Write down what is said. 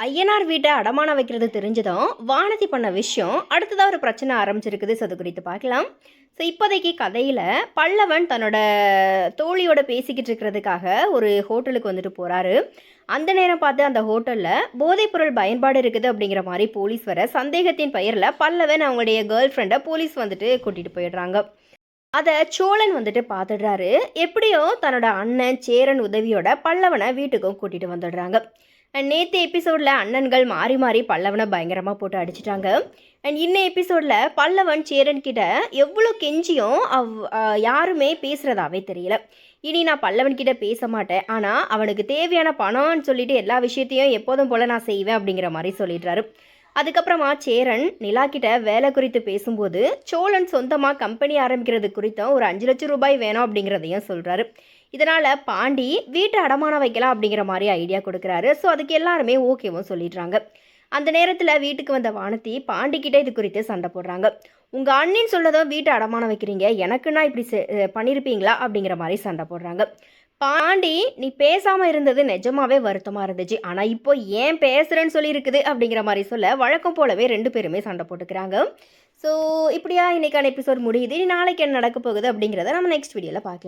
ஐயனார் வீட்டை அடமானம் வைக்கிறது தெரிஞ்சதும் வானதி பண்ண விஷயம் அடுத்ததாக ஒரு பிரச்சனை ஆரம்பிச்சிருக்குது. ஸோ அது குறித்து பார்க்கலாம். ஸோ இப்போதைக்கு கதையில் பல்லவன் தன்னோட தோழியோட பேசிக்கிட்டு இருக்கிறதுக்காக ஒரு ஹோட்டலுக்கு வந்துட்டு போகிறாரு. அந்த நேரம் பார்த்து அந்த ஹோட்டலில் போதைப்பொருள் பயன்பாடு இருக்குது அப்படிங்கிற மாதிரி போலீஸ் வர சந்தேகத்தின் பெயரில் பல்லவன் அவங்களுடைய கேர்ள் ஃப்ரெண்டை போலீஸ் வந்துட்டு கூட்டிகிட்டு போயிடுறாங்க. அதை சோழன் வந்துட்டு பார்த்துடுறாரு. எப்படியோ தன்னோட அண்ணன் சேரன் உதவியோட பல்லவனை வீட்டுக்கும் கூட்டிகிட்டு வந்துடுறாங்க. அண்ட் நேற்று எபிசோடில் அண்ணன்கள் மாறி மாறி பல்லவனை பயங்கரமாக போட்டு அடிச்சிட்டாங்க. அண்ட் இன்னும் எபிசோடில் பல்லவன் சேரன் கிட்ட எவ்வளோ கெஞ்சியும் யாருமே பேசுகிறதாவே தெரியல. இனி நான் பல்லவன் கிட்ட பேச மாட்டேன், ஆனால் அவனுக்கு தேவையான பணம்னு சொல்லிட்டு எல்லா விஷயத்தையும் எப்போதும் போல் நான் செய்வேன் அப்படிங்கிற மாதிரி சொல்லிடுறாரு. அதுக்கப்புறமா சேரன் நிலா கிட்ட வேலை குறித்து பேசும்போது சோழன் சொந்தமாக கம்பெனி ஆரம்பிக்கிறது குறித்தும் ஒரு 5 லட்சம் ரூபாய் வேணும் அப்படிங்கிறதையும் சொல்கிறாரு. இதனால் பாண்டி வீட்டை அடமானம் வைக்கலாம் அப்படிங்கிற மாதிரி ஐடியா கொடுக்குறாரு. ஸோ அதுக்கு எல்லாருமே ஓகேவும் சொல்லிடுறாங்க. அந்த நேரத்தில் வீட்டுக்கு வந்த வானதி பாண்டிக்கிட்ட இது குறித்து சண்டை போடுறாங்க. உங்கள் அண்ணின்னு சொல்லதும் வீட்டை அடமானம் வைக்கிறீங்க, எனக்குன்னா இப்படி பண்ணியிருப்பீங்களா அப்படிங்கிற மாதிரி சண்டை போடுறாங்க. பாண்டி நீ பேசாமல் இருந்தது நிஜமாவே வருத்தமாக இருந்துச்சு, ஆனால் இப்போ ஏன் பேசுகிறேன்னு சொல்லி இருக்குது அப்படிங்கிற மாதிரி சொல்ல வழக்கம் போலவே 2 பேருமே சண்டை போட்டுக்கிறாங்க. ஸோ இப்படியா இன்றைக்கான எபிசோட் முடியுது. நாளைக்கு என்ன நடக்க போகுது அப்படிங்கிறத நம்ம நெக்ஸ்ட் வீடியோவில் பார்க்கலாம்.